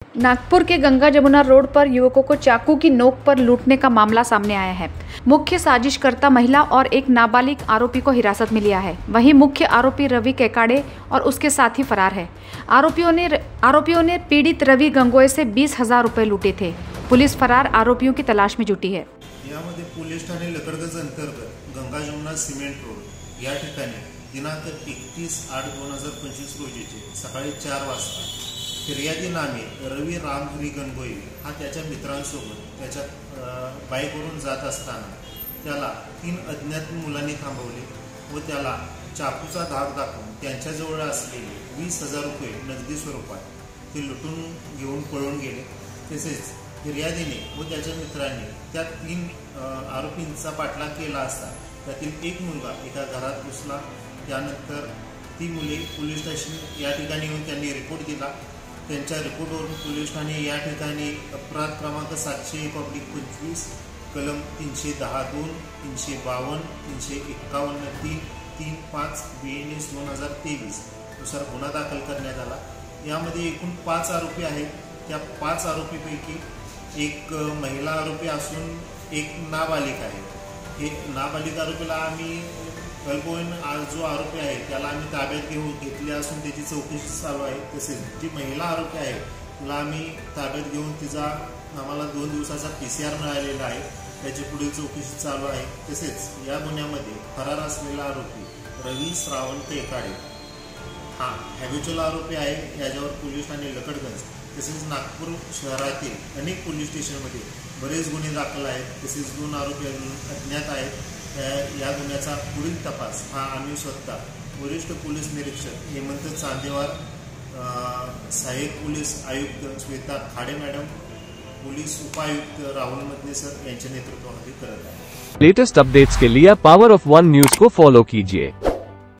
नागपुर के Ganga Jamuna road पर युवकों को चाकू की नोक पर लूटने का मामला सामने आया है। मुख्य साजिशकर्ता महिला और एक नाबालिग आरोपी को हिरासत में लिया है। वहीं मुख्य आरोपी रवि केकाड़े और उसके साथी फरार है। आरोपियों ने पीड़ित रवि गंगोई से 20,000 रुपए लूटे थे। पुलिस फरार आरोपियों की तलाश में जुटी है। यामध्ये पोलीस ठाणे लकडगंज अंतर्गत गंगा जमुना सिमेंट रोड या ठिकाणी दिनांक 31/8/2025 रोजीचे सकाळी 4 वाजता फिर्यादी नामे रवि रामहरी गंगोई हा त्याच्या मित्रांसोबत त्याच्या बाईकवरून जात असताना त्याला 3 अज्ञात मुलांनी थांबवले व त्याला चाकूचा धाक दाखवून त्यांच्याजवळ असलेले 20,000 रुपये नगदी स्वरूपात ते लुटून घेऊन पळून गेले। तसेच फिर्यादीने व त्याच्या मित्रांनी त्या 3 आरोपींचा पाठलाग केला असता त्यातील एक मुलगा एका घरात घुसला। त्यानंतर ती मुले पोलीस स्टेशन या ठिकाणी येऊन त्यांनी रिपोर्ट दिला। त्यांच्या रिपोर्टवरून पोलीस ठाणे या ठिकाणी अपराध क्रमांक 700/25 कलम 310(2), 352, 351, 335 BNS 2023 नुसार गुन्हा दाखल करण्यात आला। यामध्ये एकूण 5 आरोपी आहेत। त्या 5 आरोपीपैकी एक महिला आरोपी असून एक नाबालिग आहे। हे नाबालिग आरोपीला आम्ही अल्पवयीन जो आरोपी आहे त्याला आम्ही ताब्यात घेतले असून त्याची चौकशी चालू आहे। तसेच जी महिला आरोपी आहे तिला आम्ही ताब्यात घेऊन तिचा आम्हाला 2 दिवसाचा PCR मिळालेला आहे। त्याची पुढील चौकशी चालू आहे। तसेच या गुन्ह्यामध्ये फरार असलेला आरोपी रवि श्रावण केकाड़े हा हॅबिच्युअल आरोपी आहे। याच्यावर पोलीस ठाणे लकडगंज तसेच नागपूर शहरातील अनेक पोलीस स्टेशनमध्ये बरेच गुन्हे दाखल आहेत। तसेच 2 आरोपी अज्ञात आहेत। या गुन्ह्याचा पुढील तपास हा आम्ही स्वतः वरिष्ठ पोलीस निरीक्षक हेमंत चांदेवार, सहाय्यक पोलीस आयुक्त श्वेता खाडे मॅडम, पोलीस उपायुक्त राहुल मदने सर यांच्या नेतृत्वाखाली करत आहे। लेटेस्ट अपडेट्स के लिए पावर ऑफ 1 न्यूज को फॉलो कीजिए।